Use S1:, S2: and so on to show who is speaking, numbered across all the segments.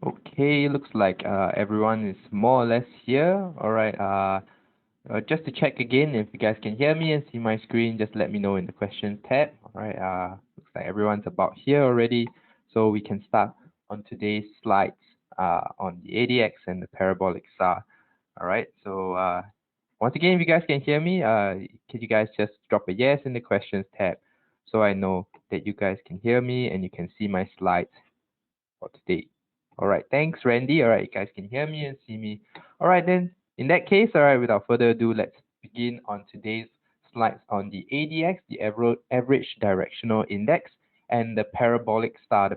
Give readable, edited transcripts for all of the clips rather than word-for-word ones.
S1: Okay, looks like everyone is more or less here. All right. Just to check again, if you guys can hear me and see my screen, just let me know in the questions tab. All right. Looks like everyone's about here already, so we can start on today's slides on the ADX and the parabolic SAR. All right. So once again, if you guys can hear me, can you guys just drop a yes in the questions tab, so I know that you guys can hear me and you can see my slides for today. All right, thanks, Randy. All right, you guys can hear me and see me. All right, then, in that case, all right, without further ado, let's begin on today's slides on the ADX, the average directional index, and the parabolic star, the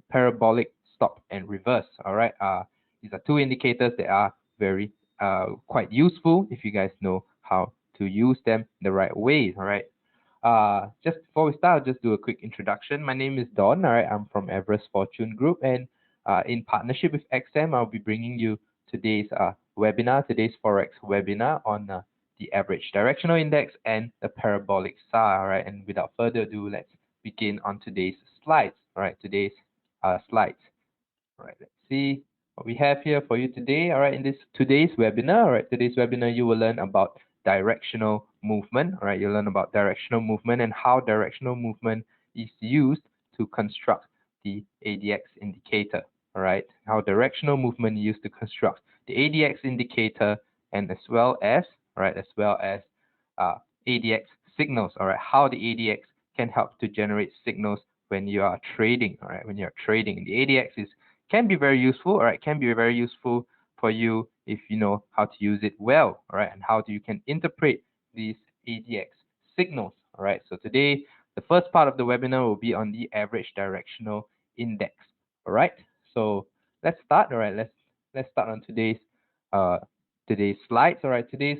S1: parabolic stop and reverse. All right, these are two indicators that are very quite useful if you guys know how to use them the right way. All right. Just before we start, I'll just do a quick introduction. My name is Don. All right, I'm from Everest Fortune Group, and in partnership with XM, I'll be bringing you today's webinar, today's Forex webinar on the average directional index and the parabolic SAR. All right, and without further ado, let's begin on today's slides. All right, today's slides. All right, let's see what we have here for you today. All right, in this today's webinar, you will learn about directional movement. All right, you'll learn about directional movement and how directional movement is used to construct the ADX indicator. All right, how directional movement is used to construct the ADX indicator, and as well as uh, ADX signals. All right, how the ADX can help to generate signals when you are trading. All right, when you're trading, the ADX is can be very useful, all right, can be very useful for you if you know how to use it well, all right, and how you can interpret these ADX signals, all right. So today, the first part of the webinar will be on the average directional index, all right. So let's start, all right. Let's start on uh today's slides, all right. Today's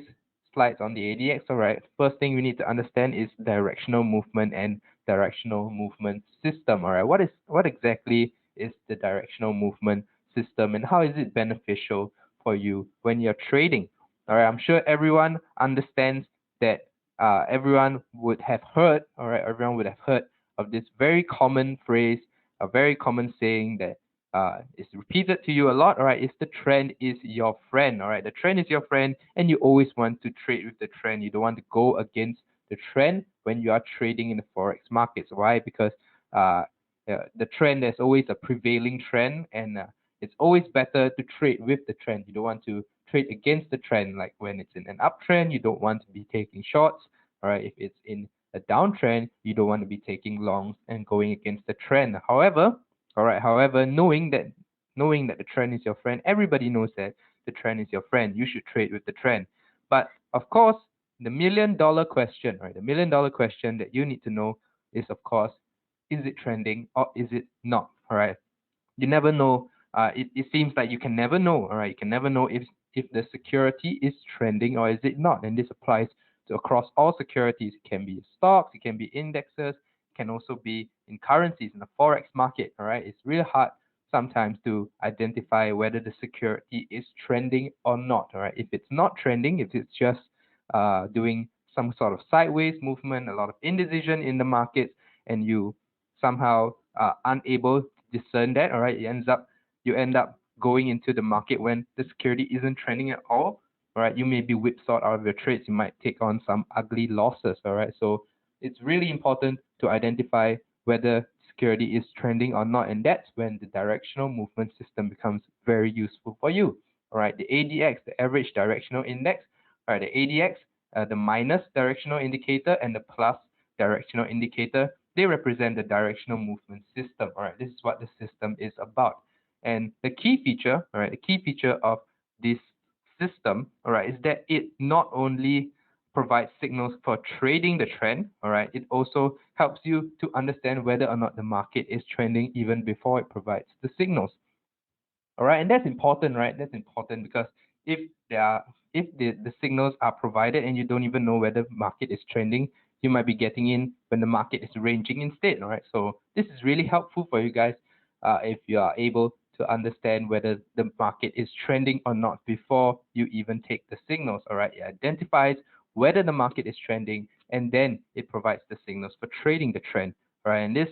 S1: slides on the ADX, all right. First thing we need to understand is directional movement and directional movement system, all right. What exactly is the directional movement system and how is it beneficial for you when you're trading? All right, I'm sure everyone understands that everyone would have heard, all right, everyone would have heard of this very common phrase, a very common saying that is repeated to you a lot, all right, is the trend is your friend, all right, the trend is your friend, and you always want to trade with the trend. You don't want to go against the trend when you are trading in the forex markets. Why? Because the trend, there's always a prevailing trend, and it's always better to trade with the trend. You don't want to trade against the trend. Like when it's in an uptrend, you don't want to be taking shorts. All right, if it's in a downtrend, you don't want to be taking longs and going against the trend. However, knowing that the trend is your friend, everybody knows that the trend is your friend. You should trade with the trend. But of course, the $1,000,000 question, right? The $1,000,000 question that you need to know is, of course, is it trending or is it not? All right. You never know. It seems like you can never know. All right. You can never know if the security is trending or is it not. And this applies to across all securities. It can be stocks, it can be indexes, it can also be in currencies in the forex market. All right. It's really hard sometimes to identify whether the security is trending or not. All right. If it's not trending, if it's just doing some sort of sideways movement, a lot of indecision in the market, and you somehow unable to discern that, all right, you end up going into the market when the security isn't trending at all. All right, you may be whipsawed out of your trades. You might take on some ugly losses. All right, so it's really important to identify whether security is trending or not, and that's when the directional movement system becomes very useful for you. All right, the ADX, the average directional index. All right, the ADX, the minus directional indicator, and the plus directional indicator, they represent the directional movement system. All right, this is what the system is about. And the key feature, all right, the key feature of this system, all right, is that it not only provides signals for trading the trend, all right, it also helps you to understand whether or not the market is trending even before it provides the signals. All right, and that's important, right? That's important because if there are if the signals are provided and you don't even know whether market is trending, you might be getting in when the market is ranging instead. All right, so this is really helpful for you guys if you are able to understand whether the market is trending or not before you even take the signals. All right, it identifies whether the market is trending and then it provides the signals for trading the trend. All right, and this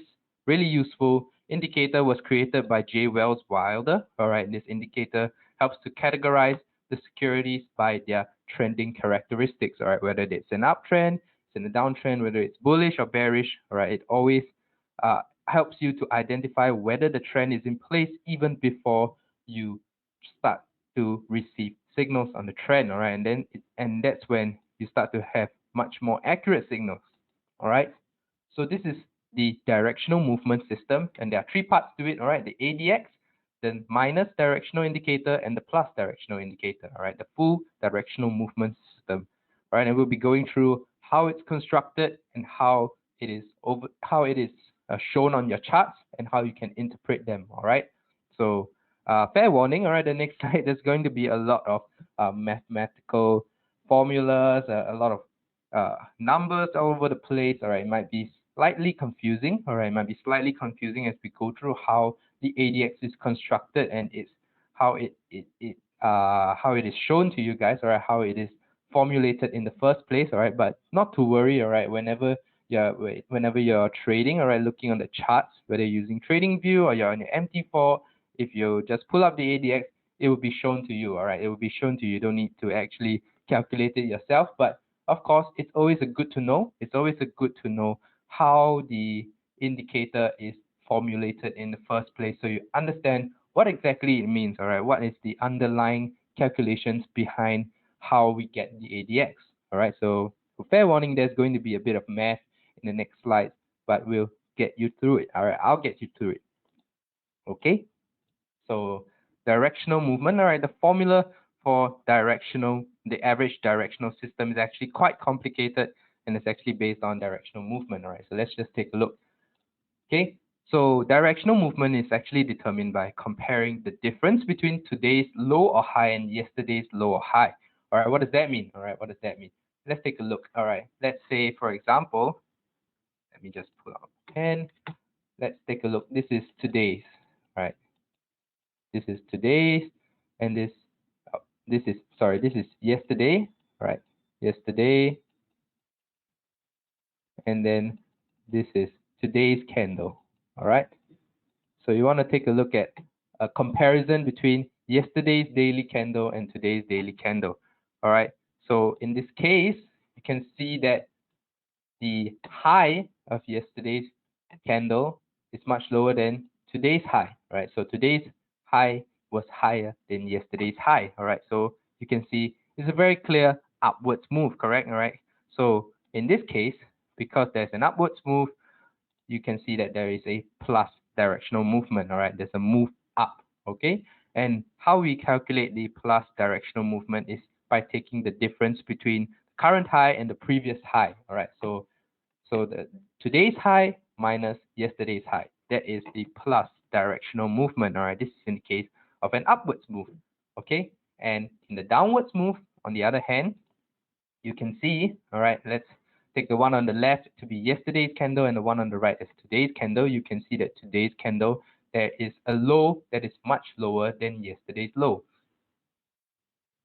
S1: really useful indicator was created by J. Wells Wilder. All right, this indicator helps to categorize the securities by their trending characteristics. All right, whether it's an uptrend, it's in a downtrend, whether it's bullish or bearish. All right, it always helps you to identify whether the trend is in place even before you start to receive signals on the trend. All right, and that's when you start to have much more accurate signals. All right, so this is the directional movement system, and there are three parts to it. All right, the ADX, the minus directional indicator, and the plus directional indicator. All right, the full directional movement system. All right, and we'll be going through how it's constructed and how it is shown on your charts and how you can interpret them. All right, so fair warning. All right, the next slide, there's going to be a lot of mathematical formulas, a lot of numbers all over the place. All right, it might be slightly confusing. All right, it might be slightly confusing as we go through how the ADX is constructed and it's how it is shown to you guys. All right, how it is formulated in the first place. All right, but not to worry. All right, whenever you're trading, all right, looking on the charts, whether you're using TradingView or you're on your MT4, if you just pull up the ADX, it will be shown to you. All right, it will be shown to you. You don't need to actually calculate it yourself, but of course, it's always a good to know. It's always a good to know how the indicator is formulated in the first place, so you understand what exactly it means. All right, what is the underlying calculations behind how we get the ADX? All right, so fair warning, there's going to be a bit of math in the next slide, but we'll get you through it. All right, I'll get you through it. Okay, so directional movement. All right, the formula for the average directional system is actually quite complicated, and it's actually based on directional movement. All right, so let's just take a look. Okay, so directional movement is actually determined by comparing the difference between today's low or high and yesterday's low or high. All right, what does that mean? All right, what does that mean? Let's take a look. All right, let's say, for example, let me just pull out a pen. Let's take a look. This is today's. All right, this is today's, and this is yesterday. All right, yesterday, and then this is today's candle. All right, so you want to take a look at a comparison between yesterday's daily candle and today's daily candle. All right, so in this case, you can see that the high of yesterday's candle is much lower than today's high. Right, so today's high was higher than yesterday's high. All right, so you can see it's a very clear upwards move, correct? All right, so in this case, because there's an upwards move, you can see that there is a plus directional movement. All right, there's a move up. Okay, and how we calculate the plus directional movement is by taking the difference between current high and the previous high. All right, so the today's high minus yesterday's high, that is the plus directional movement. All right, this is in the case of an upwards move. Okay, and in the downwards move, on the other hand, you can see, all right, let's take the one on the left to be yesterday's candle and the one on the right is today's candle. You can see that today's candle, there is a low that is much lower than yesterday's low.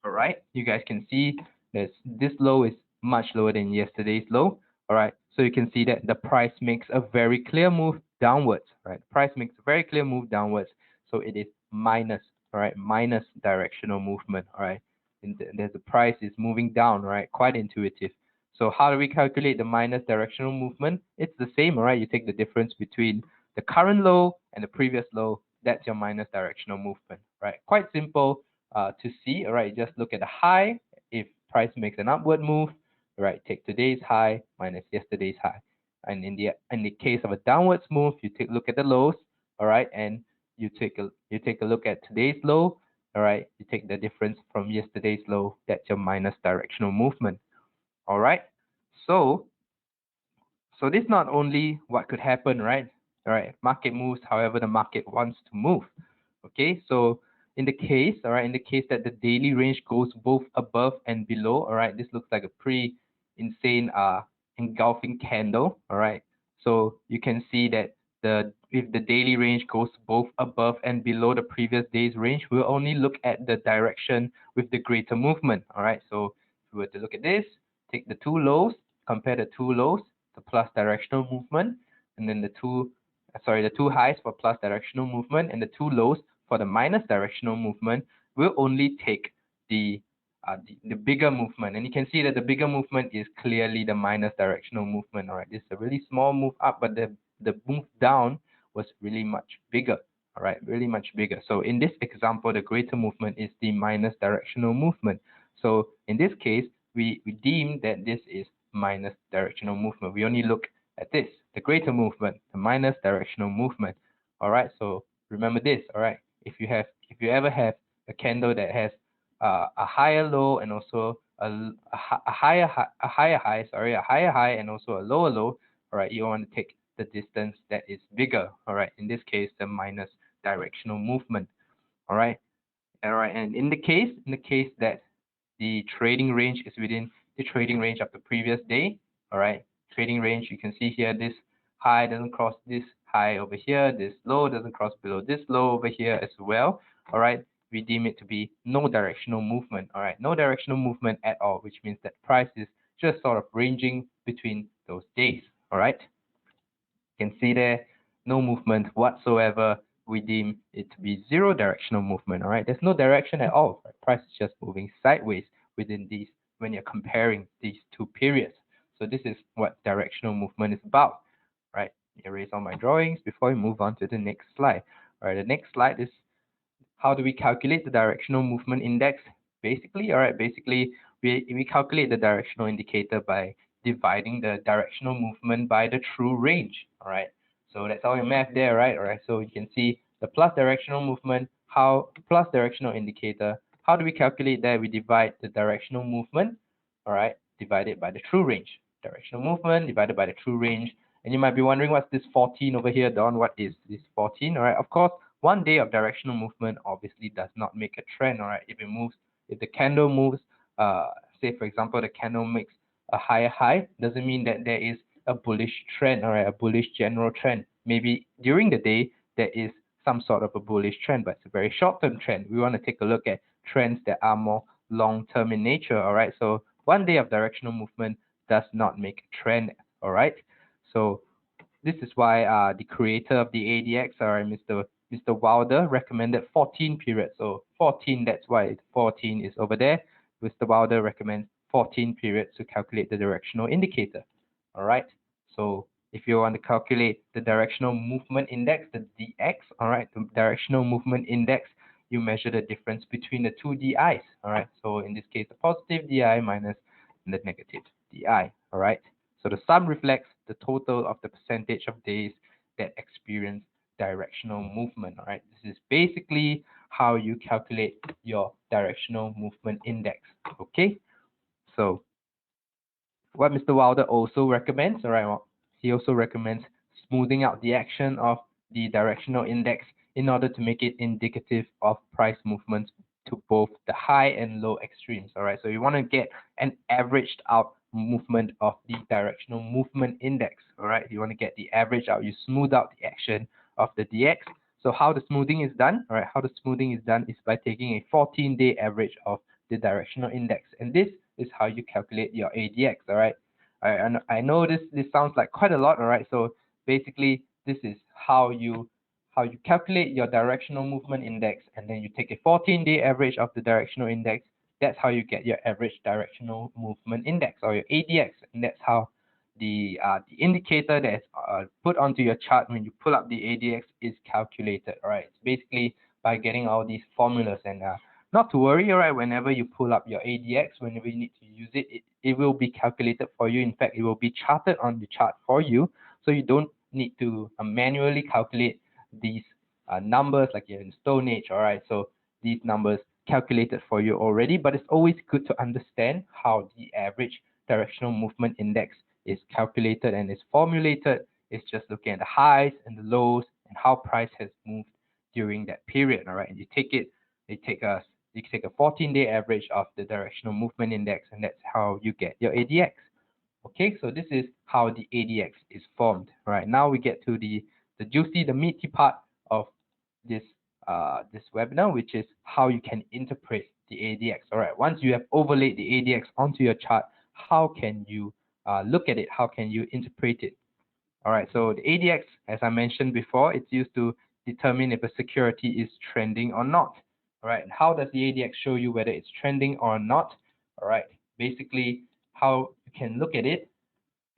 S1: All right, you guys can see that this low is much lower than yesterday's low. All right, so you can see that the price makes a very clear move downwards. Right, the price makes a very clear move downwards, so it is minus. All right, minus directional movement. All right, and the price is moving down. Right, quite intuitive. So how do we calculate the minus directional movement? It's the same. All right, you take the difference between the current low and the previous low. That's your minus directional movement. Right, quite simple to see. All right, just look at the high. If price makes an upward move, right, take today's high minus yesterday's high. And in the case of a downwards move, you take a look at the lows. All right, and you take a look at today's low. All right, you take the difference from yesterday's low. That's your minus directional movement. All right, so this not only what could happen, right? All right, market moves however the market wants to move. Okay, so in the case, all right, in the case that the daily range goes both above and below, all right, this looks like a pretty insane engulfing candle. All right, so you can see that if the daily range goes both above and below the previous day's range, we'll only look at the direction with the greater movement. All right, so if we were to look at this, take the two lows, compare the two lows, the plus directional movement, and then the two sorry, the two highs for plus directional movement and the two lows for the minus directional movement will only take the bigger movement. And you can see that the bigger movement is clearly the minus directional movement. All right, this is a really small move up, but the move down was really much bigger. All right, really much bigger. So in this example, the greater movement is the minus directional movement. So in this case, we deem that this is minus directional movement. We only look at this, the greater movement, the minus directional movement. All right, so remember this. All right, if you ever have a candle that has a higher low and also a higher high, sorry, a higher high and also a lower low, all right, you want to take the distance that is bigger. All right, in this case, the minus directional movement. All right, and in the case that the trading range is within the trading range of the previous day. All right, trading range, you can see here, this high doesn't cross this high over here, this low doesn't cross below this low over here as well. All right, we deem it to be no directional movement. All right, no directional movement at all, which means that price is just sort of ranging between those days. All right, you can see there, no movement whatsoever. We deem it to be zero directional movement. All right, there's no direction at all. Right? Price is just moving sideways within these when you're comparing these two periods. So this is what directional movement is about. Right, erase all my drawings before we move on to the next slide. All right, the next slide is how do we calculate the directional movement index? Basically, all right, basically we calculate the directional indicator by dividing the directional movement by the true range. All right, so that's all your math there, right? All right, so you can see the plus directional movement, how plus directional indicator. How do we calculate that? We divide the directional movement, all right, divided by the true range. Directional movement divided by the true range. And you might be wondering, what's this 14 over here, Don? What is this 14? All right, of course, one day of directional movement obviously does not make a trend. All right, if the candle moves, say for example, the candle makes a higher high, doesn't mean that there is a bullish trend. All right, a bullish general trend. Maybe during the day there is some sort of a bullish trend, but it's a very short-term trend. We want to take a look at trends that are more long-term in nature. All right, so one day of directional movement does not make a trend. All right, so this is why the creator of the ADX, Mr. Wilder, recommended 14 periods. So 14, that's why 14 is over there. Mr. Wilder recommends 14 periods to calculate the directional indicator. All right. So if you want to calculate the directional movement index, the DX, all right, the directional movement index, you measure the difference between the two DIs. All right. So in this case, the positive DI minus the negative DI. All right. So the sum reflects the total of the percentage of days that experience directional movement. All right, this is basically how you calculate your directional movement index. Okay, so what Mr. Wilder also recommends, all right, well, he also recommends smoothing out the action of the directional index in order to make it indicative of price movements to both the high and low extremes. All right, so you want to get an averaged out movement of the directional movement index. All right, you want to get the average out. You smooth out the action of the DX. So how the smoothing is done? All right, how the smoothing is done is by taking a 14-day average of the directional index, and this is how you calculate your ADX. All right, and I know this sounds like quite a lot. All right, so basically this is how you calculate your directional movement index, and then you take a 14-day average of the directional index. That's how you get your average directional movement index, or your ADX, and that's how the indicator that's put onto your chart when you pull up the ADX is calculated. All right, it's basically by getting all these formulas. And not to worry, all right, whenever you pull up your ADX, whenever you need to use it, it will be calculated for you. In fact, it will be charted on the chart for you, so you don't need to manually calculate these numbers like you're in Stone Age. All right, so these numbers calculated for you already, but it's always good to understand how the average directional movement index is calculated and is formulated. It's just looking at the highs and the lows and how price has moved during that period. All right, and you take a 14-day average of the directional movement index, and that's how you get your ADX. Okay, so this is how the ADX is formed. All right, now we get to the juicy, the meaty part of this this webinar, which is how you can interpret the ADX. All right, once you have overlaid the ADX onto your chart, how can you look at it? How can you interpret it? All right, so the ADX, as I mentioned before, it's used to determine if a security is trending or not. All right, and how does the ADX show you whether it's trending or not? All right, basically how you can look at it,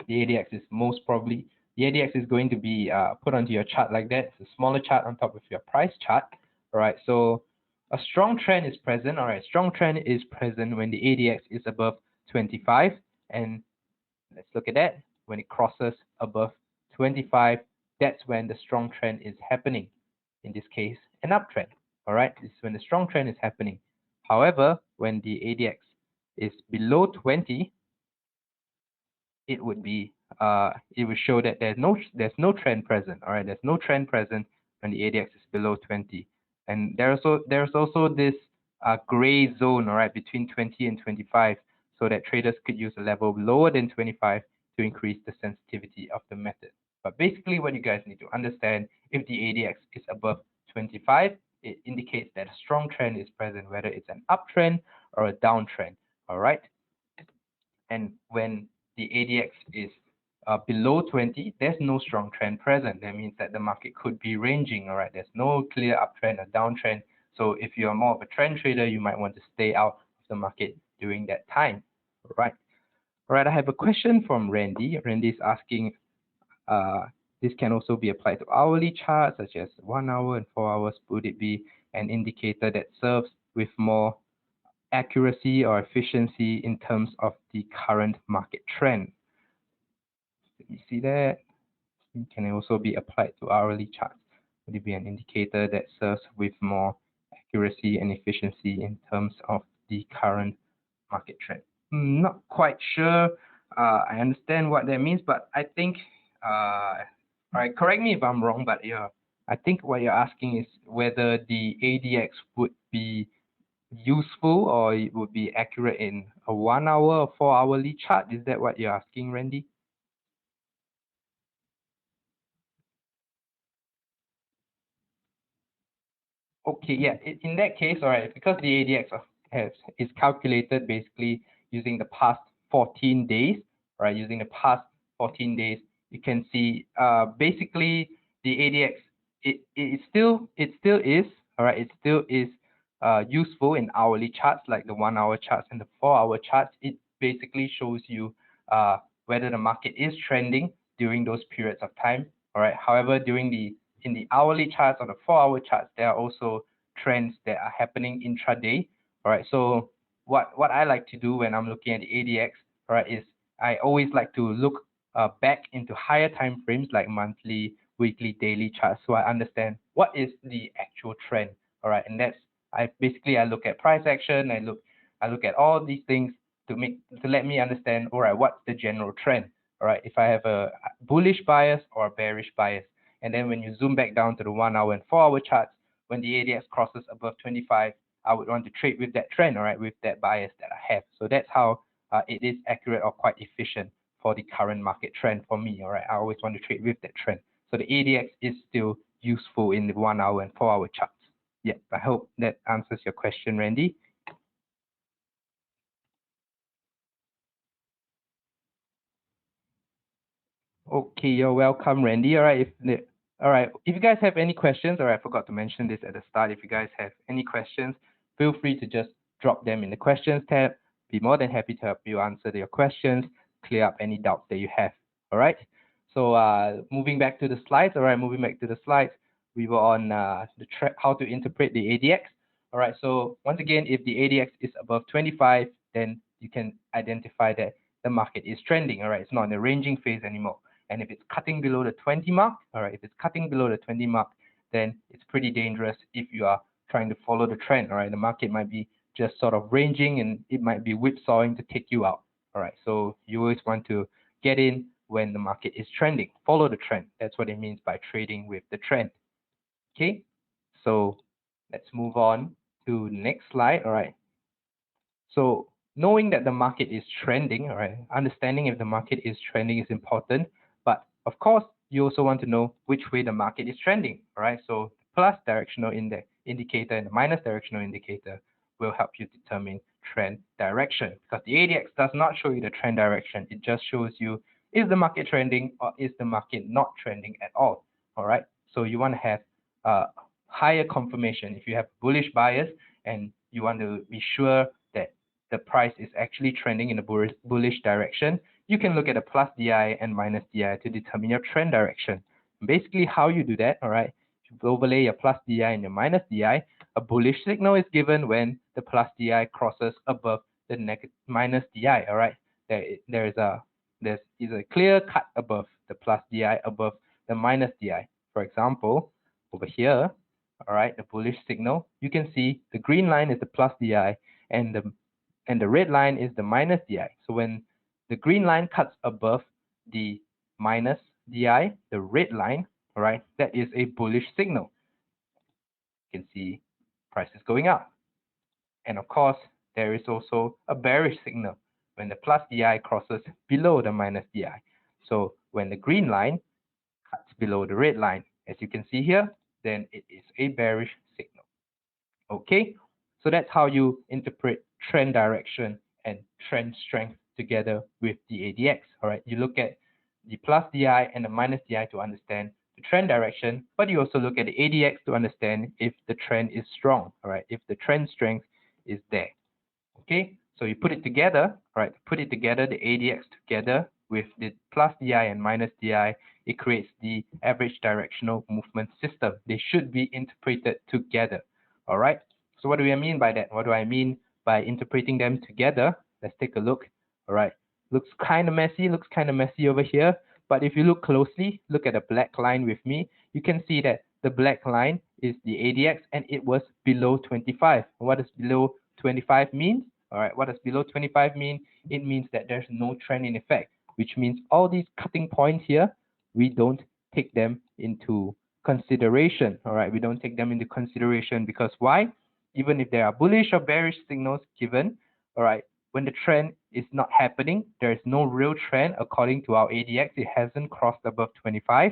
S1: the ADX is the ADX is going to be put onto your chart like that. It's a smaller chart on top of your price chart. All right, so a strong trend is present. All right, strong trend is present when the ADX is above 25, and let's look at that. When it crosses above 25, that's when the strong trend is happening. In this case, an uptrend. All right, this is when the strong trend is happening. However, when the ADX is below 20, it would be it would show that there's no trend present. All right, there's no trend present when the ADX is below 20, and there's also this gray zone, all right, between 20 and 25, so that traders could use a level lower than 25 to increase the sensitivity of the method. But basically, what you guys need to understand, if the ADX is above 25, it indicates that a strong trend is present, whether it's an uptrend or a downtrend. All right. And when the ADX is below 20, there's no strong trend present. That means that the market could be ranging, all right? There's no clear uptrend or downtrend. So if you're more of a trend trader, you might want to stay out of the market during that time, all right? All right, I have a question from Randy. Randy is asking, this can also be applied to hourly charts, such as 1 hour and 4 hours. Would it be an indicator that serves with more accuracy or efficiency in terms of the current market trend? You see that? It can also be applied to hourly charts. Would it be an indicator that serves with more accuracy and efficiency in terms of the current market trend? Not quite sure. I understand what that means, but I think, all right, correct me if I'm wrong, but yeah, I think what you're asking is whether the ADX would be useful or it would be accurate in a 1 hour or 4 hourly chart. Is that what you're asking, Randy? Okay, yeah. In that case, all right, because the ADX is calculated basically using the past 14 days, right? Using the past 14 days, you can see basically the ADX it still is, all right, it still is useful in hourly charts like the 1 hour charts and the 4 hour charts. It basically shows you whether the market is trending during those periods of time. All right. However, in the hourly charts or the 4 hour charts, there are also trends that are happening intraday. All right. So what I like to do when I'm looking at the ADX, all right, is I always like to look back into higher time frames like monthly, weekly, daily charts, so I understand what is the actual trend. All right, and I look at price action, I look at all these things to let me understand, all right, what's the general trend. All right, if I have a bullish bias or a bearish bias, and then when you zoom back down to the 1 hour and 4 hour charts, when the ADX crosses above 25, I would want to trade with that trend, all right, with that bias that I have. So that's how it is accurate or quite efficient for the current market trend for me, all right. I always want to trade with that trend. So the ADX is still useful in the 1 hour and 4 hour charts. Yeah, I hope that answers your question, Randy. Okay, you're welcome, Randy. All right, if you guys have any questions, or I forgot to mention this at the start, if you guys have any questions, feel free to just drop them in the questions tab. Be more than happy to help you answer your questions, clear up any doubts that you have. All right. So moving back to the slides. All right, moving back to the slides, we were on how to interpret the ADX. All right. So once again, if the ADX is above 25, then you can identify that the market is trending. All right. It's not in the ranging phase anymore. And if it's cutting below the 20 mark, all right, if it's cutting below the 20 mark, then it's pretty dangerous if you are trying to follow the trend. All right, the market might be just sort of ranging and it might be whipsawing to take you out. All right, so you always want to get in when the market is trending, follow the trend. That's what it means by trading with the trend. Okay, so let's move on to the next slide. All right, so knowing that the market is trending, all right, understanding if the market is trending is important. But of course, you also want to know which way the market is trending, all right? So the plus directional indicator and the minus directional indicator will help you determine trend direction, because the ADX does not show you the trend direction. It just shows you is the market trending or is the market not trending at all? All right. So you want to have higher confirmation. If you have bullish bias and you want to be sure that the price is actually trending in a bullish direction, you can look at a plus DI and minus DI to determine your trend direction. Basically, how you do that, all right, if you overlay your plus DI and your minus DI, a bullish signal is given when the plus DI crosses above the minus DI, all right. There's a clear cut above the plus DI above the minus DI. For example, over here, all right, the bullish signal, you can see the green line is the plus DI and the red line is the minus DI. So when the green line cuts above the minus DI, the red line, all right, that is a bullish signal. You can see prices going up. And of course, there is also a bearish signal when the plus DI crosses below the minus DI. So when the green line cuts below the red line, as you can see here, then it is a bearish signal. Okay, so that's how you interpret trend direction and trend strength together with the ADX. All right, you look at the plus DI and the minus DI to understand the trend direction, but you also look at the ADX to understand if the trend is strong. All right, if the trend strength is there. Okay, so you put it together, right? Put it together, the ADX together with the plus DI and minus DI, it creates the average directional movement system. They should be interpreted together. All right. So what do I mean by that? What do I mean by interpreting them together? Let's take a look. All right. Looks kind of messy over here. But if you look closely, look at the black line with me, you can see that the black line is the ADX and it was below 25. What does below 25 mean? All right, what does below 25 mean? It means that there's no trend in effect, which means all these cutting points here, we don't take them into consideration. All right, we don't take them into consideration because why? Even if there are bullish or bearish signals given, all right, when the trend is not happening, there is no real trend according to our ADX. It hasn't crossed above 25.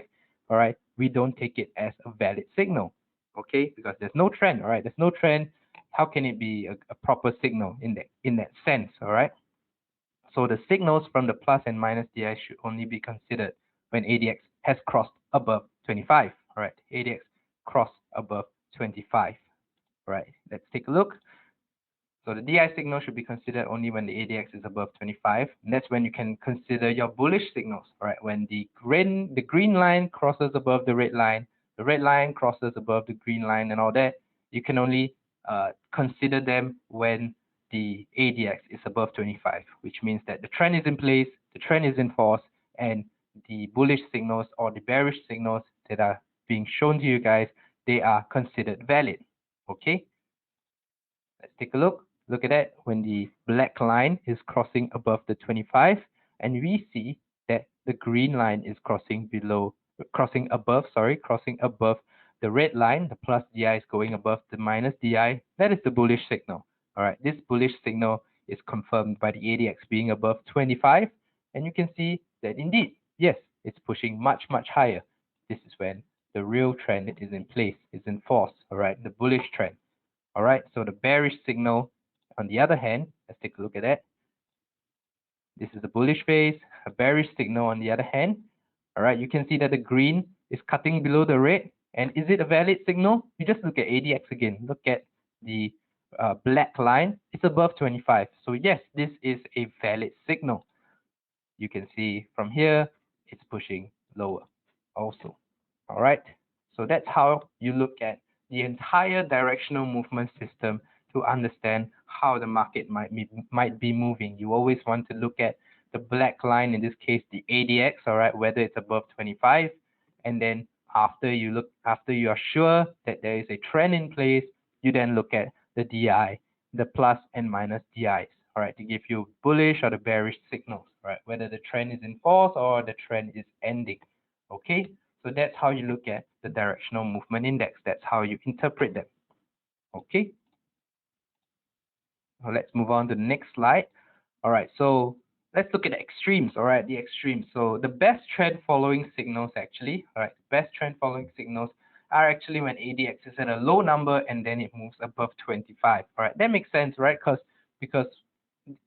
S1: All right, we don't take it as a valid signal. Okay, because there's no trend. All right, there's no trend. How can it be a proper signal in that sense? All right. So the signals from the plus and minus DI should only be considered when ADX has crossed above 25. All right, ADX crossed above 25. All right, let's take a look. So the DI signal should be considered only when the ADX is above 25. And that's when you can consider your bullish signals. All right, when the green line crosses above the red line crosses above the green line and all that, you can only consider them when the ADX is above 25, which means that the trend is in place, the trend is in force, and the bullish signals or the bearish signals that are being shown to you guys, they are considered valid. Okay, let's take a look. Look at that when the black line is crossing above the 25, and we see that the green line is crossing above the red line. The plus DI is going above the minus DI. That is the bullish signal. All right, this bullish signal is confirmed by the ADX being above 25, and you can see that indeed, yes, it's pushing much higher. This is when the real trend is in place, is in force. All right, the bullish trend. All right, so the bearish signal, on the other hand, let's take a look at that. This is the bullish phase, a bearish signal on the other hand. All right, you can see that the green is cutting below the red. And is it a valid signal? You just look at ADX again. Look at the black line. It's above 25. So yes, this is a valid signal. You can see from here, it's pushing lower also. All right, so that's how you look at the entire directional movement system to understand how the market might be moving. You always want to look at the black line, in this case the ADX, all right, whether it's above 25, and then after you are sure that there is a trend in place, you then look at the DI, the plus and minus DIs, all right, to give you bullish or the bearish signals, right, whether the trend is in force or the trend is ending. Okay, so that's how you look at the directional movement index. That's how you interpret them. Okay. Now let's move on to the next slide. All right, so let's look at the extremes. All right, the extremes. So the best trend following signals actually, all right, best trend following signals are actually when ADX is at a low number and then it moves above 25. All right, that makes sense, right? Because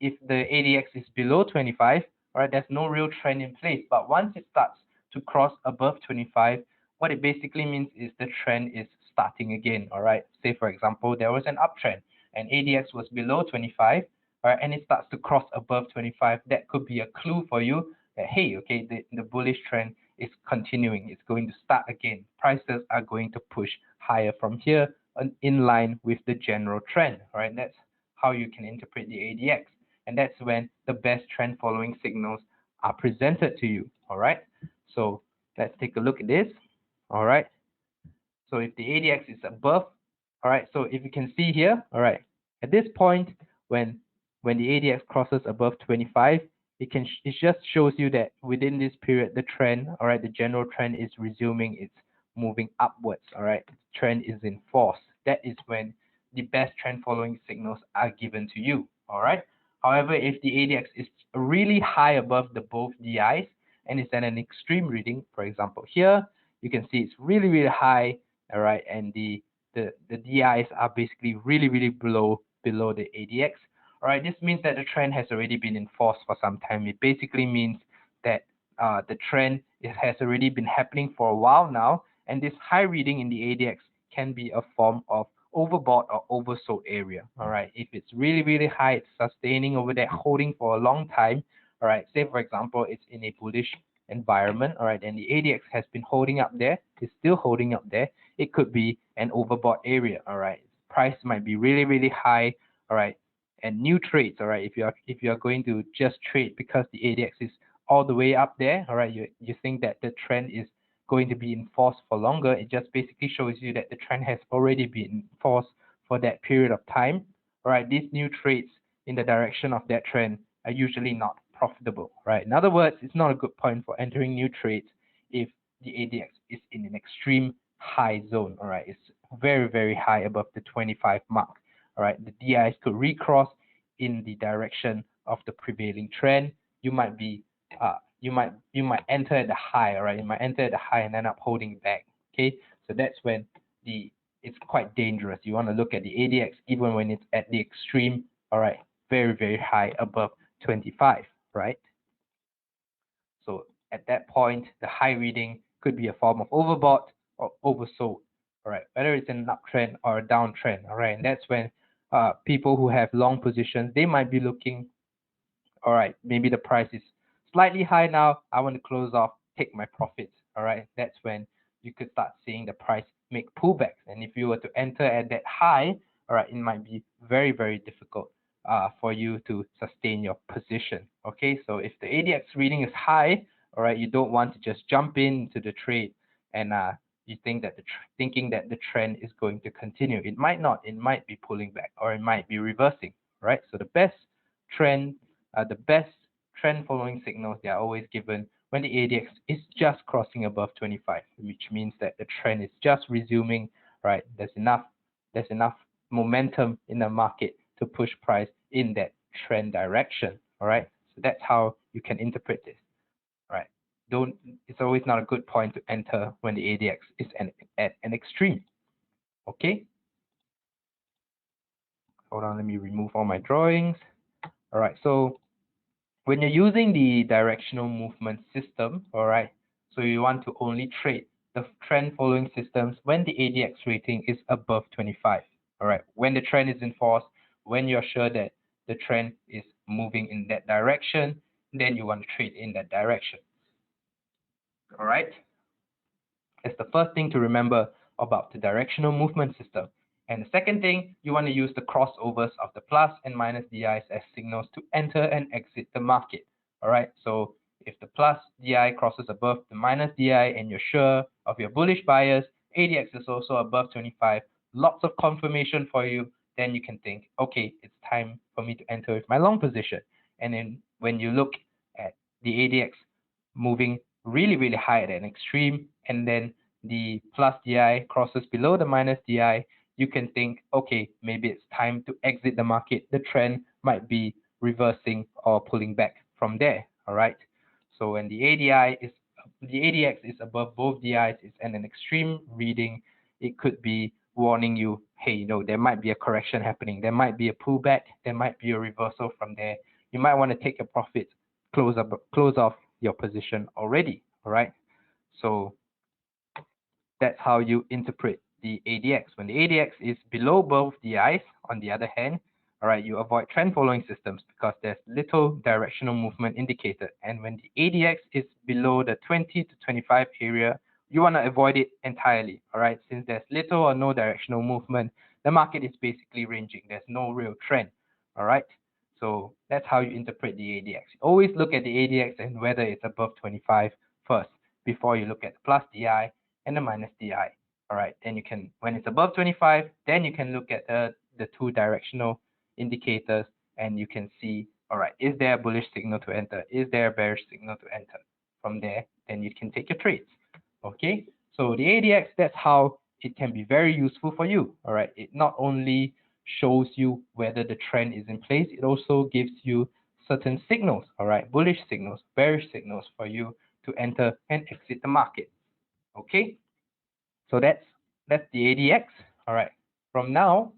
S1: if the ADX is below 25, All right, there's no real trend in place. But once it starts to cross above 25, what it basically means is the trend is starting again. All right, say for example, there was an uptrend and ADX was below 25, all right, and it starts to cross above 25. That could be a clue for you that, hey, okay, the bullish trend is continuing. It's going to start again. Prices are going to push higher from here in line with the general trend. All right, that's how you can interpret the ADX. And that's when the best trend following signals are presented to you. All right, so let's take a look at this. All right, so if the ADX is above, all right, so if you can see here, all right, at this point, when the ADX crosses above 25, it just shows you that within this period, the trend, all right, the general trend is resuming its moving upwards. All right, trend is in force. That is when the best trend following signals are given to you. All right. However, if the ADX is really high above the both DIs and it's at an extreme reading, for example, here you can see it's really high, all right, and the DIs are basically really below the ADX. All right, this means that the trend has already been in force for some time. It basically means that the trend has already been happening for a while now, and this high reading in the ADX can be a form of overbought or oversold area. All right, if it's really high, it's sustaining over there, holding for a long time. All right, say for example, it's in a bullish environment. All right, and the ADX has been holding up there, it's still holding up there. It could be an overbought area. All right, price might be really high. All right, and new trades. All right, if you are going to just trade because the ADX is all the way up there, all right, you think that the trend is going to be in force for longer, it just basically shows you that the trend has already been in force for that period of time. All right, these new trades in the direction of that trend are usually not profitable, right? In other words, it's not a good point for entering new trades if the ADX is in an extreme high zone. All right, it's very high above the 25 mark. All right, the DIs could recross in the direction of the prevailing trend. You might enter at the high. All right, you might enter at the high and end up holding back. Okay, so that's when it's quite dangerous. You want to look at the ADX even when it's at the extreme. All right, very high above 25, right? So at that point, the high reading could be a form of overbought or oversold. All right, whether it's an uptrend or a downtrend. All right, and that's when people who have long positions, they might be looking, all right, maybe the price is slightly high now. I want to close off, take my profits. All right, that's when you could start seeing the price make pullbacks. And if you were to enter at that high, all right, it might be very difficult for you to sustain your position. Okay, so if the ADX reading is high, all right, you don't want to just jump into the trade and you think that thinking that the trend is going to continue. It might not. It might be pulling back or it might be reversing. Right. So the best trend following signals, they are always given when the ADX is just crossing above 25, which means that the trend is just resuming, right? There's enough momentum in the market to push price in that trend direction. All right, so that's how you can interpret this. All right, it's always not a good point to enter when the ADX is at an extreme. Okay, hold on, let me remove all my drawings. All right, so when you're using the directional movement system, all right, so you want to only trade the trend following systems when the ADX rating is above 25. All right, when the trend is in force, when you're sure that the trend is moving in that direction, then you want to trade in that direction. All right, that's the first thing to remember about the directional movement system. And the second thing, you want to use the crossovers of the plus and minus DIs as signals to enter and exit the market. All right, so if the plus DI crosses above the minus DI and you're sure of your bullish bias, ADX is also above 25, lots of confirmation for you, then you can think, okay, it's time for me to enter with my long position. And then when you look at the ADX moving really high at an extreme, and then the plus DI crosses below the minus DI, you can think, okay, maybe it's time to exit the market. The trend might be reversing or pulling back from there. All right. So when the ADX is above both DIs, it's at an extreme reading, it could be warning you, hey, there might be a correction happening. There might be a pullback. There might be a reversal from there. You might want to take a profit close off your position already. All right. So that's how you interpret the ADX. When the ADX is below both DIs, on the other hand, all right, you avoid trend following systems because there's little directional movement indicated. And when the ADX is below the 20 to 25 area, you want to avoid it entirely. All right, since there's little or no directional movement, the market is basically ranging. There's no real trend. All right. So that's how you interpret the ADX. Always look at the ADX and whether it's above 25 first before you look at the plus DI and the minus DI. All right, then you can, when it's above 25, then you can look at the two directional indicators and you can see, all right, is there a bullish signal to enter? Is there a bearish signal to enter? From there, then you can take your trades. Okay, so the ADX, that's how it can be very useful for you. All right, it not only shows you whether the trend is in place, it also gives you certain signals, all right, bullish signals, bearish signals for you to enter and exit the market. Okay, so that's the ADX. All right, from now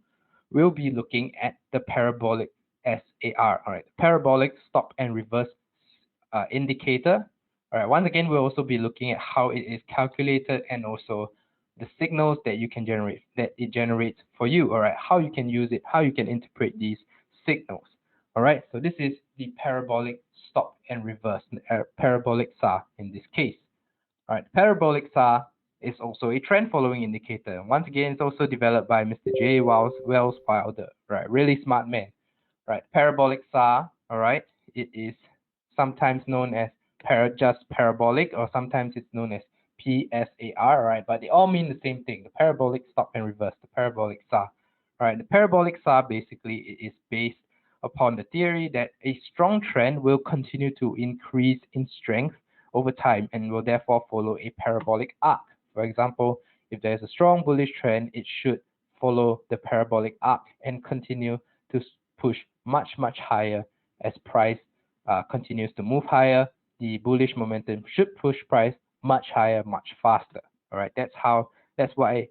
S1: we'll be looking at the parabolic SAR. All right, parabolic stop and reverse indicator. All right, once again, we'll also be looking at how it is calculated and also the signals that you can generate, that it generates for you. All right, how you can use it, how you can interpret these signals. All right, so this is the parabolic stop and reverse, parabolic SAR in this case. All right, parabolic SAR is also a trend following indicator. Once again, it's also developed by Mr. J. Wells Wilder, right? Really smart man. Right, parabolic SAR, all right, it is sometimes known as just parabolic, or sometimes it's known as PSAR, right? But they all mean the same thing, the parabolic stop and reverse, the parabolic SAR. All right, the parabolic SAR basically is based upon the theory that a strong trend will continue to increase in strength over time and will therefore follow a parabolic arc. For example, if there's a strong bullish trend, it should follow the parabolic arc and continue to push much higher as price continues to move higher. The bullish momentum should push price much higher, much faster. All right, that's why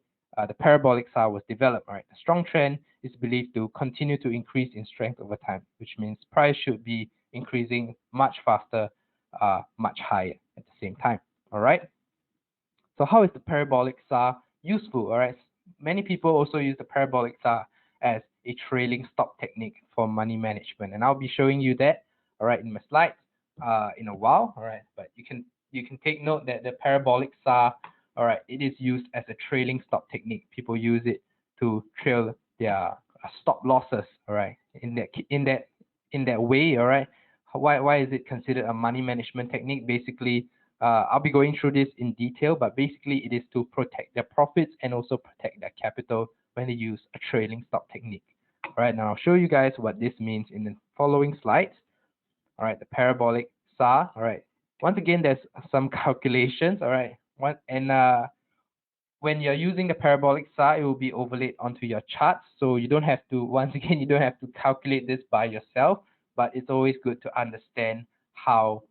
S1: the parabolic SAR was developed. All right, the strong trend is believed to continue to increase in strength over time, which means price should be increasing much faster, much higher at the same time. All right. So how is the parabolic SAR useful? All right. Many people also use the parabolic SAR as a trailing stop technique for money management, and I'll be showing you that, all right, in my slides in a while. All right, but you can take note that the parabolic SAR, all right, it is used as a trailing stop technique. People use it to trail their stop losses. All right, in that way. All right, why is it considered a money management technique? Basically, I'll be going through this in detail, but basically it is to protect their profits and also protect their capital when they use a trailing stop technique. All right, now I'll show you guys what this means in the following slides. All right, the parabolic SAR. All right, once again, there's some calculations. All right, when you're using the parabolic SAR, it will be overlaid onto your charts. So you don't have to, once again, you don't have to calculate this by yourself, but it's always good to understand how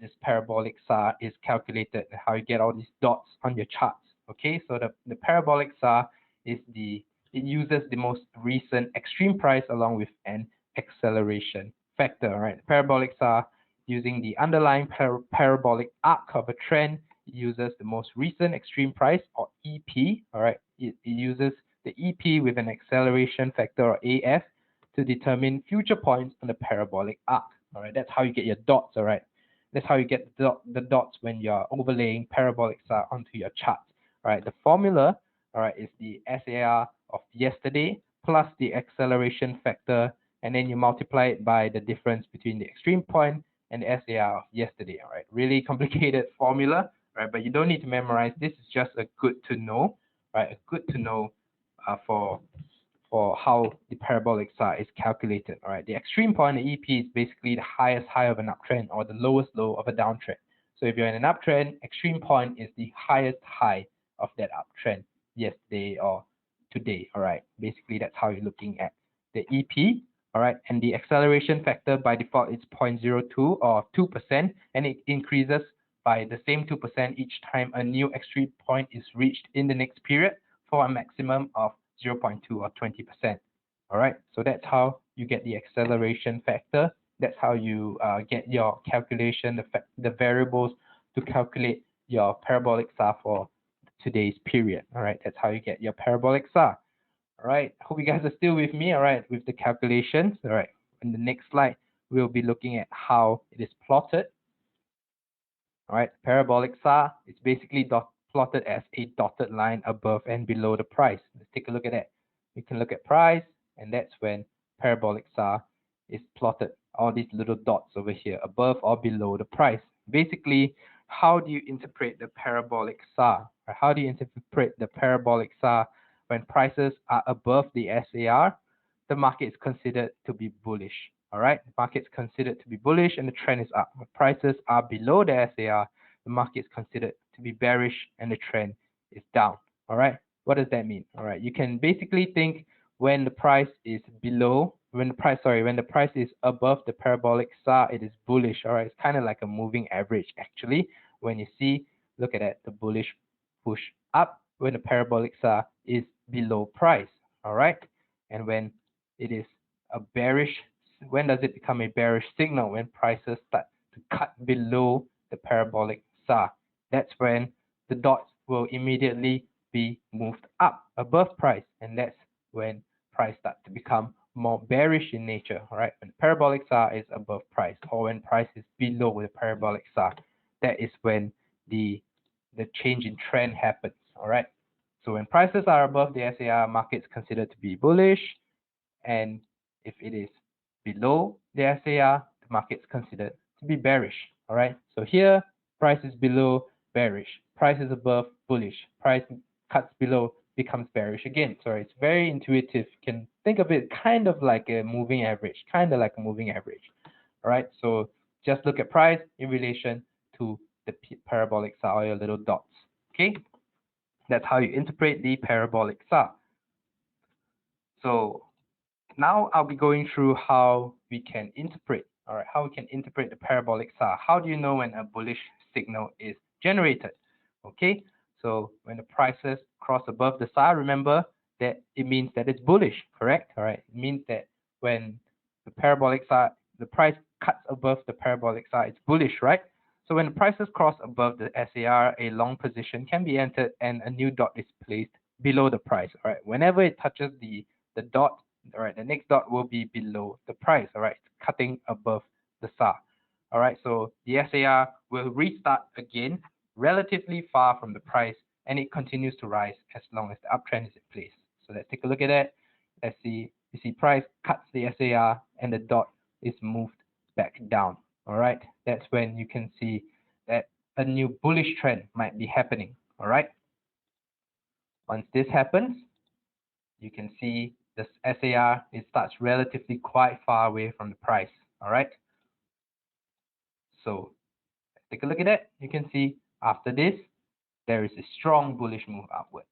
S1: this parabolic SAR is calculated and how you get all these dots on your charts. Okay, so the parabolic SAR is it uses the most recent extreme price along with an acceleration factor. All right, the parabolic SAR using the underlying parabolic arc of a trend uses the most recent extreme price, or EP. All right, it uses the EP with an acceleration factor, or AF, to determine future points on the parabolic arc. All right, that's how you get your dots. All right, that's how you get the dots when you're overlaying parabolic SAR onto your chart. All right, the formula, all right, is the SAR of yesterday plus the acceleration factor, and then you multiply it by the difference between the extreme point and the SAR of yesterday. All right, really complicated formula, right? But you don't need to memorize. This is just a good to know, right? A good to know for how the parabolic SAR is calculated. All right, the extreme point, the EP, is basically the highest high of an uptrend or the lowest low of a downtrend. So if you're in an uptrend, extreme point is the highest high of that uptrend yesterday or today. All right, basically that's how you're looking at the EP. All right, and the acceleration factor by default is 0.02 or 2%, and it increases by the same 2% each time a new extreme point is reached in the next period for a maximum of 0.2 or 20%. All right, so that's how you get the acceleration factor That's how you get your calculation, the variables to calculate your parabolic SAR for today's period. All right, that's how you get your parabolic SAR. All right, hope you guys are still with me. All right, with the calculations. All right, in the next slide, we'll be looking at how it is plotted. All right, parabolic SAR is basically plotted as a dotted line above and below the price. Let's take a look at that. We can look at price, and that's when parabolic SAR is plotted. All these little dots over here, above or below the price. Basically, how do you interpret the parabolic SAR? Or how do you interpret the parabolic SAR when prices are above the SAR? The market is considered to be bullish. All right, the market is considered to be bullish and the trend is up. When prices are below the SAR, the market is considered to be bearish and the trend is down. All right, what does that mean? All right, you can basically think when the price is when the price is above the parabolic SAR, it is bullish. All right, it's kind of like a moving average actually. When you see, look at that, the bullish push up when the parabolic SAR is below price. All right, and when it is a bearish, when does it become a bearish signal? When prices start to cut below the parabolic SAR. That's when the dots will immediately be moved up above price, and that's when price starts to become more bearish in nature. All right, when parabolic SAR is above price, or when price is below the parabolic SAR, that is when the change in trend happens. All right, so when prices are above the SAR, market is considered to be bullish, and if it is below the SAR, the market is considered to be bearish. All right, so here price is below, bearish. Price is above, bullish. Price cuts below, becomes bearish again. So it's very intuitive. You can think of it kind of like a moving average, All right, so just look at price in relation to the parabolic SAR, your little dots. Okay, that's how you interpret the parabolic SAR. So now I'll be going through how we can interpret, all right, how we can interpret the parabolic SAR. How do you know when a bullish signal is generated? Okay, so when the prices cross above the SAR, remember that it means that it's bullish, correct? All right, it means that when the parabolic SAR, the price cuts above the parabolic SAR, it's bullish, right? So when the prices cross above the SAR, a long position can be entered and a new dot is placed below the price. All right, whenever it touches the dot, all right, the next dot will be below the price. All right, cutting above the SAR. All right, so the SAR will restart again relatively far from the price, and it continues to rise as long as the uptrend is in place. So let's take a look at that. Let's see, you see price cuts the SAR and the dot is moved back down. All right, that's when you can see that a new bullish trend might be happening. All right, once this happens, you can see the SAR, it starts relatively quite far away from the price. All right, so let's take a look at it. You can see after this, there is a strong bullish move upwards.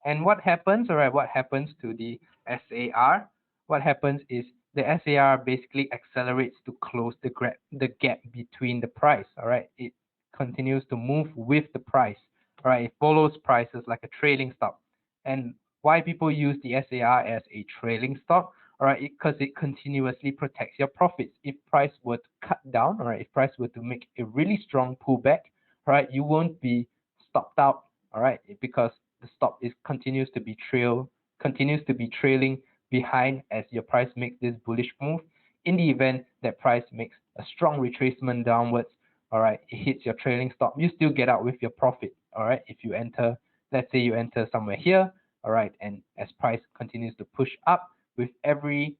S1: And what happens, all right, what happens to the SAR? What happens is the SAR basically accelerates to close the gap between the price. All right, it continues to move with the price. All right, it follows prices like a trailing stop. And why people use the SAR as a trailing stop? All right, because it continuously protects your profits. If price were to cut down, all right, if price were to make a really strong pullback, all right, you won't be stopped out, all right, because the stop continues to be trailing behind as your price makes this bullish move. In the event that price makes a strong retracement downwards, all right, it hits your trailing stop, you still get out with your profit. All right, if you enter, let's say you enter somewhere here, all right, and as price continues to push up, with every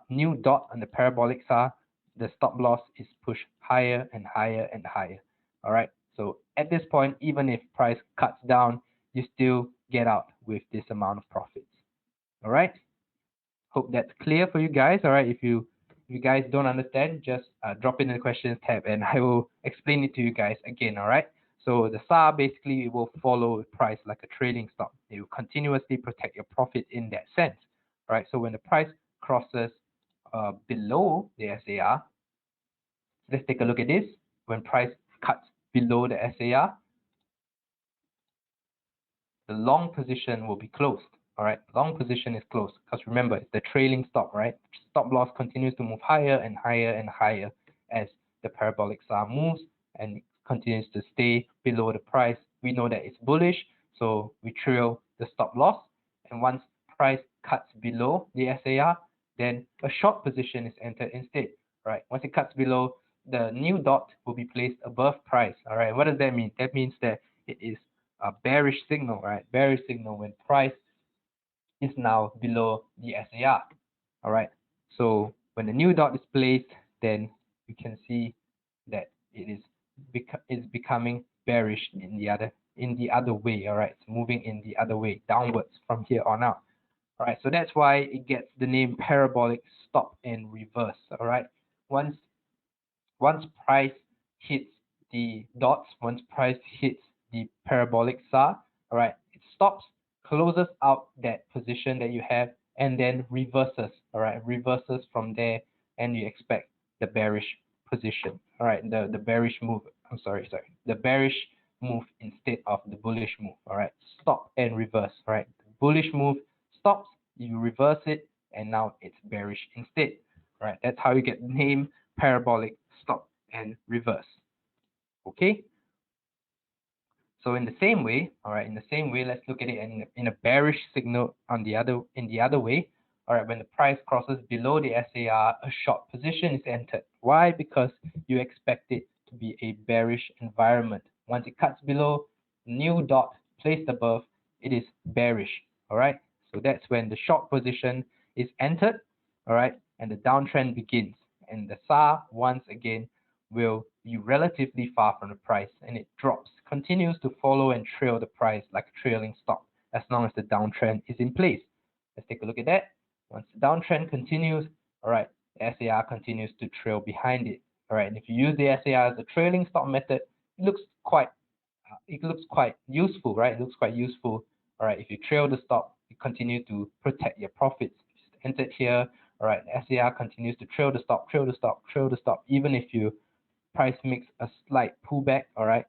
S1: new dot on the parabolic SAR, the stop loss is pushed higher and higher and higher. All right, so at this point, even if price cuts down, you still get out with this amount of profits. All right, hope that's clear for you guys. All right, if you guys don't understand, just drop it in the questions tab and I will explain it to you guys again. All right, so the SAR basically will follow the price like a trailing stop. It will continuously protect your profit in that sense. All right, so when the price crosses below the SAR, let's take a look at this. When price cuts below the SAR, the long position will be closed. All right, long position is closed because remember it's the trailing stop, right? Stop loss continues to move higher and higher and higher as the parabolic SAR moves and continues to stay below the price. We know that it's bullish, so we trail the stop loss. And once price cuts below the SAR, then a short position is entered instead, right? Once it cuts below, the new dot will be placed above price. All right, what does that mean? That means that it is a bearish signal, right? Bearish signal when price is now below the SAR. All right, so when the new dot is placed, then you can see that it is becoming bearish in the other way. All right, it's moving in the other way downwards from here on out. All right, so that's why it gets the name parabolic stop and reverse. All right, once price hits the dots, once price hits the parabolic SAR, all right, it stops, closes out that position that you have, and then reverses, all right, reverses from there, and you expect the bearish position, all right, the bearish move, the bearish move instead of the bullish move, all right, stop and reverse, all right, the bullish move stops, you reverse it, and now it's bearish instead, all right, that's how you get the name parabolic stop and reverse. Okay, so in the same way, all right, in the same way, let's look at it in a bearish signal on the other way. All right, when the price crosses below the SAR, a short position is entered. Why? Because you expect it to be a bearish environment. Once it cuts below, new dot placed above, it is bearish. All right, so that's when the short position is entered. All right, and the downtrend begins, and the SAR once again will be relatively far from the price, and it drops, continues to follow and trail the price like a trailing stop as long as the downtrend is in place. Let's take a look at that. Once the downtrend continues, all right, the SAR continues to trail behind it. All right, and if you use the SAR as a trailing stop method, it looks quite useful, right? It looks quite useful. All right, if you trail the stop, you continue to protect your profits. Just entered here, all right, the SAR continues to trail the stop, trail the stop, trail the stop, even if you price makes a slight pullback, all right,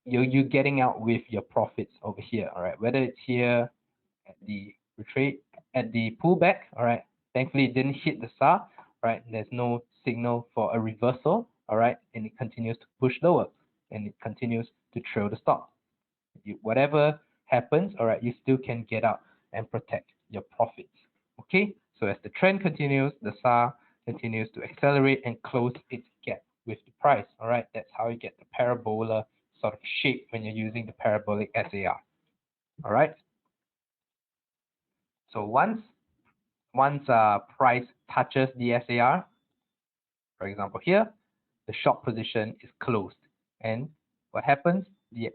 S1: you're getting out with your profits over here, all right, whether it's here at the retreat, at the pullback, all right, thankfully it didn't hit the SAR, right, there's no signal for a reversal, all right, and it continues to push lower, and it continues to trail the stop. Whatever happens, all right, you still can get out and protect your profits. Okay, so as the trend continues, the SAR continues to accelerate and close its gap with the price. All right, that's how you get the parabola sort of shape when you're using the parabolic SAR. All right, so once price touches the SAR, for example here, the short position is closed, and what happens? The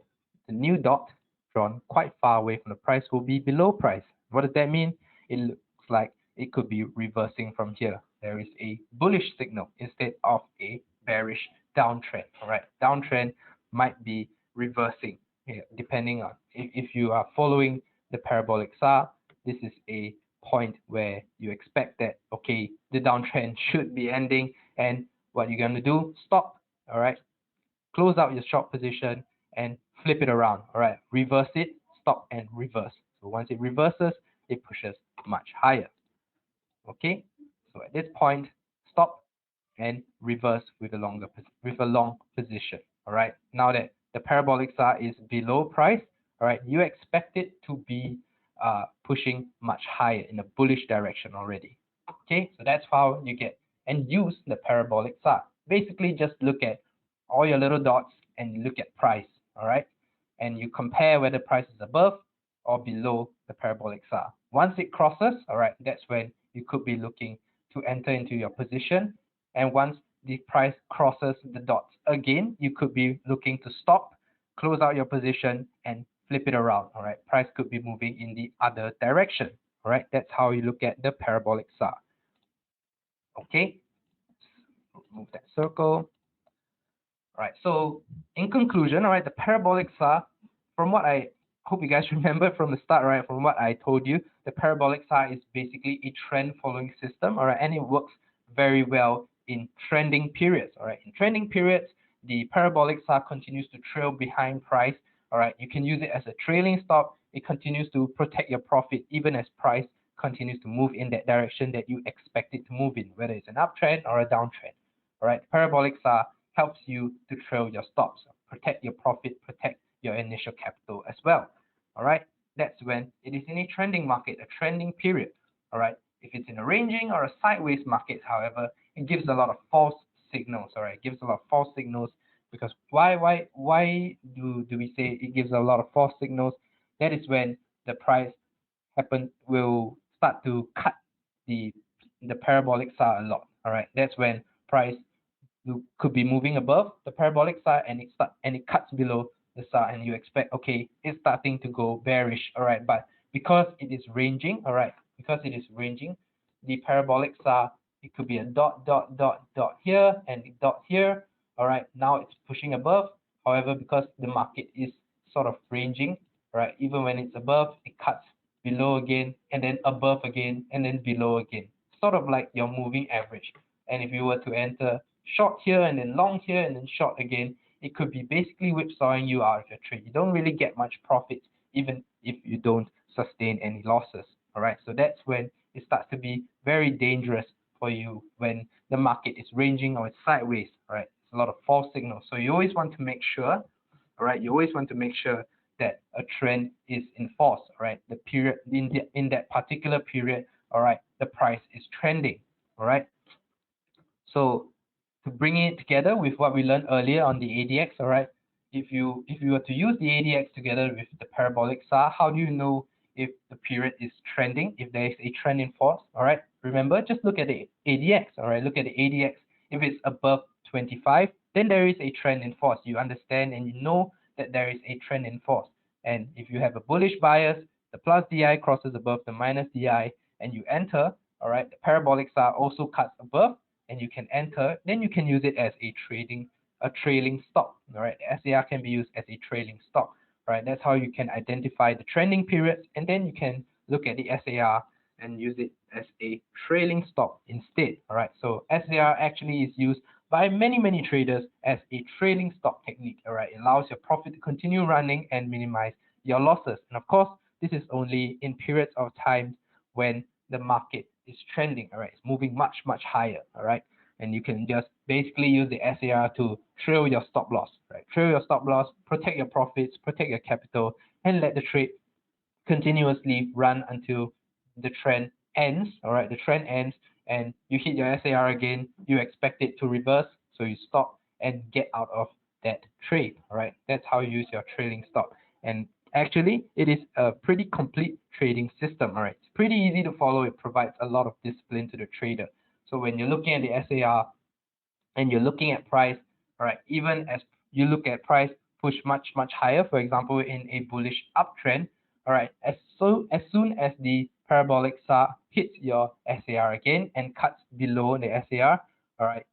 S1: new dot drawn quite far away from the price will be below price. What does that mean? It looks like it could be reversing from here. There is a bullish signal instead of a bearish downtrend. All right, downtrend might be reversing here, depending on if you are following the parabolic SAR. This is a point where you expect that, okay, the downtrend should be ending, and what you're going to do, stop, all right, close out your short position and flip it around, all right, reverse it, stop and reverse. So once it reverses, it pushes much higher. Okay, so at this point, stop and reverse with a long position. All right, now that the parabolic SAR is below price, all right, you expect it to be pushing much higher in a bullish direction already. Okay, so that's how you get and use the parabolic SAR. Basically, just look at all your little dots and look at price. All right, and you compare whether price is above or below the parabolic SAR. Once it crosses, all right, that's when you could be looking to enter into your position. And once the price crosses the dots again, you could be looking to stop, close out your position, and flip it around. All right, price could be moving in the other direction. All right, that's how you look at the parabolic SAR. Okay, move that circle. All right, so in conclusion, all right, the parabolic SAR, from what I hope you guys remember from the start, right, from what I told you, the parabolic SAR is basically a trend following system, all right, and it works very well in trending periods, all right. In trending periods, the parabolic SAR continues to trail behind price, all right. You can use it as a trailing stop, it continues to protect your profit even as price continues to move in that direction that you expect it to move in, whether it's an uptrend or a downtrend. All right, parabolic SAR helps you to trail your stops, protect your profit, protect your initial capital as well. All right, that's when it is in a trending market, a trending period. All right, if it's in a ranging or a sideways market, however, it gives a lot of false signals. All right, it gives a lot of false signals because why do we say it gives a lot of false signals? That is when the price will start to cut the parabolic SAR a lot. All right, that's when price you could be moving above the parabolic SAR and it cuts below the SAR and you expect, okay, it's starting to go bearish. All right, but because it is ranging, all right, because it is ranging, the parabolic SAR, it could be a dot here and a dot here. All right, now it's pushing above. However, because the market is sort of ranging, right, even when it's above, it cuts below again and then above again and then below again, sort of like your moving average. And if you were to enter short here and then long here and then short again, it could be basically whipsawing you out of your trade. You don't really get much profit even if you don't sustain any losses. All right, so that's when it starts to be very dangerous for you when the market is ranging or it's sideways. All right, it's a lot of false signals. So you always want to make sure, all right, you always want to make sure that a trend is enforced. All right, the period in that particular period, all right, the price is trending. All right, so to bring it together with what we learned earlier on the ADX, all right, if you were to use the ADX together with the parabolic SAR, how do you know if the period is trending, if there is a trend in force? All right, remember, just look at the ADX. All right, look at the ADX. If it's above 25, then there is a trend in force. You understand and you know that there is a trend in force. And if you have a bullish bias, the plus DI crosses above the minus DI, and you enter, all right, the parabolic SAR also cuts above, and you can enter, then you can use it as a trailing stop. All right, the SAR can be used as a trailing stop. All right, that's how you can identify the trending periods, and then you can look at the SAR and use it as a trailing stop instead. All right, so SAR actually is used by many traders as a trailing stop technique. All right, it allows your profit to continue running and minimize your losses. And of course, this is only in periods of time when the market is trending. All right, it's moving much higher. All right, and you can just basically use the SAR to trail your stop loss. Right, trail your stop loss, protect your profits, protect your capital, and let the trade continuously run until the trend ends. All right, the trend ends and you hit your SAR again, you expect it to reverse, so you stop and get out of that trade. All right, that's how you use your trailing stop. And actually, it is a pretty complete trading system. All right, it's pretty easy to follow. It provides a lot of discipline to the trader. So when you're looking at the SAR and you're looking at price, all right, even as you look at price push much higher, for example, in a bullish uptrend, all right, as soon as the parabolic SAR hits your SAR again and cuts below the SAR, all right,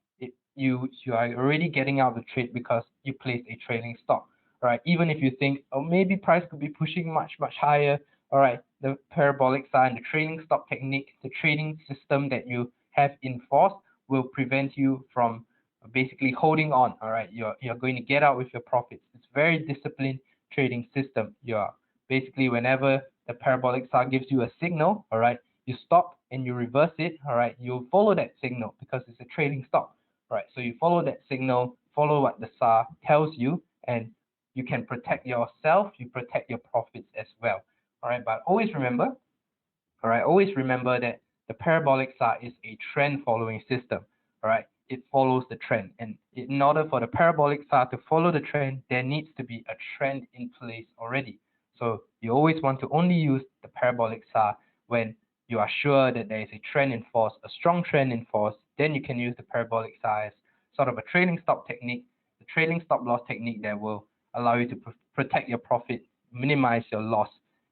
S1: you are already getting out of the trade because you placed a trailing stop. All right, even if you think, oh, maybe price could be pushing much higher, all right, the parabolic SAR and the trailing stop technique, the trading system that you have in force will prevent you from basically holding on. All right, you're going to get out with your profits. It's very disciplined trading system. You're basically, whenever the parabolic SAR gives you a signal, all right, you stop and you reverse it. All right, you follow that signal because it's a trading stop. All right, so you follow that signal, follow what the SAR tells you, and you can protect yourself, you protect your profits as well. All right, but always remember, all right, always remember that the parabolic SAR is a trend following system. All right, it follows the trend, and in order for the parabolic SAR to follow the trend, there needs to be a trend in place already. So you always want to only use the parabolic SAR when you are sure that there is a trend in force, a strong trend in force. Then you can use the parabolic SAR as sort of a trailing stop technique, the trailing stop loss technique that will allow you to protect your profit, minimize your loss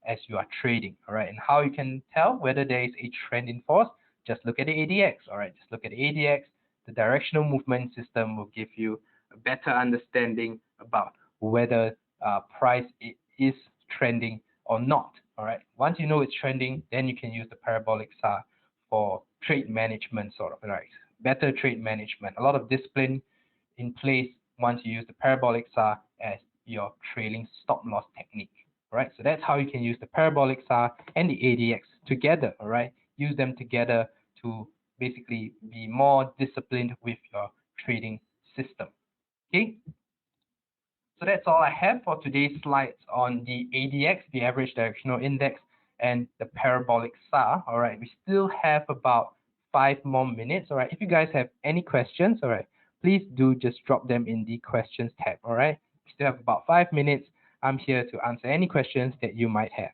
S1: as you are trading. All right, and how you can tell whether there is a trend in force, just look at the ADX. All right, just look at the ADX. The directional movement system will give you a better understanding about whether price is trending or not. All right, once you know it's trending, then you can use the parabolic SAR for trade management, sort of, right? Better trade management, a lot of discipline in place once you use the parabolic SAR as your trailing stop loss technique. All right, so that's how you can use the parabolic SAR and the ADX together. All right, use them together to basically be more disciplined with your trading system. Okay, so that's all I have for today's slides on the ADX, the average directional index, and the parabolic SAR. All right, we still have about 5 more minutes. All right, if you guys have any questions, all right, please do just drop them in the questions tab. All right, we still have about 5 minutes. I'm here to answer any questions that you might have.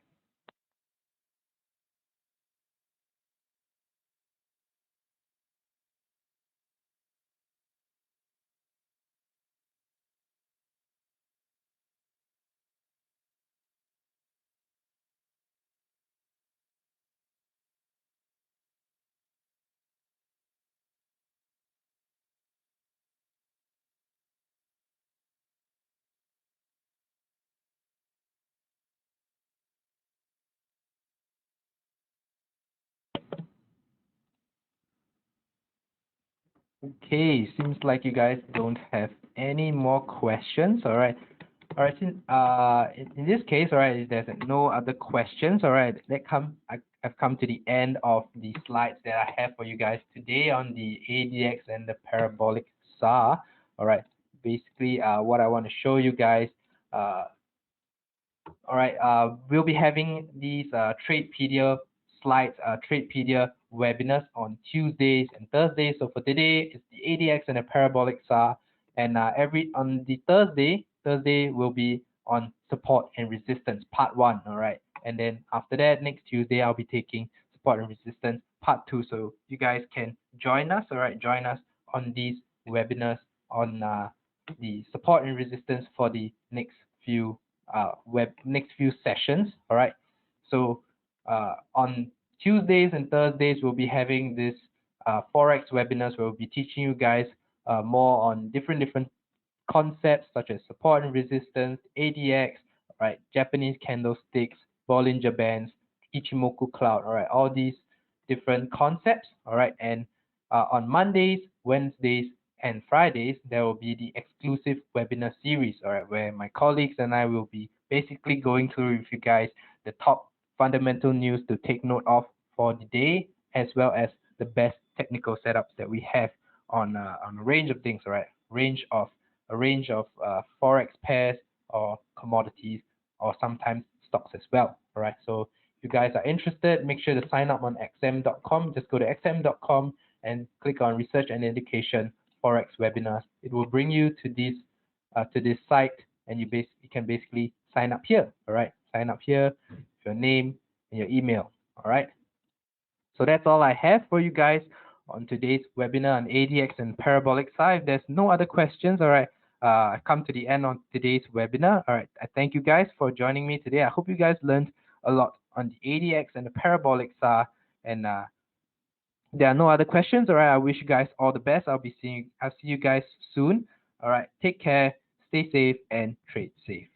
S1: Okay, seems like you guys don't have any more questions. All right. All right, in this case, all right, if there's no other questions, all right, I've come to the end of the slides that I have for you guys today on the ADX and the parabolic SAR. All right, basically, what I want to show you guys, all right, we'll be having these Tradepedia slides, Tradepedia webinars on Tuesdays and Thursdays. So for today, it's the ADX and the parabolic SAR, and on the Thursday will be on support and resistance part 1. All right, and then after that, next Tuesday, I'll be taking support and resistance part 2. So you guys can join us. All right, join us on these webinars on the support and resistance for the next few sessions. All right, so on Tuesdays and Thursdays we'll be having this forex webinars where we'll be teaching you guys more on different concepts such as support and resistance, ADX, right, Japanese candlesticks, Bollinger Bands, Ichimoku Cloud, all right, all these different concepts, all right, and on Mondays, Wednesdays, and Fridays, there will be the exclusive webinar series, all right, where my colleagues and I will be basically going through with you guys the top fundamental news to take note of for the day, as well as the best technical setups that we have on a range of things, all right, a range of forex pairs or commodities or sometimes stocks as well. All right. So if you guys are interested, make sure to sign up on xm.com. Just go to xm.com and click on Research and Education Forex Webinars. It will bring you to this site, and you can basically sign up here. All right. Sign up here with your name and your email. All right. So that's all I have for you guys on today's webinar on ADX and parabolic SAR. If there's no other questions, all right, I've come to the end of today's webinar. All right, I thank you guys for joining me today. I hope you guys learned a lot on the ADX and the parabolic SAR. And there are no other questions. All right, I wish you guys all the best. I'll see you guys soon. All right, take care, stay safe, and trade safe.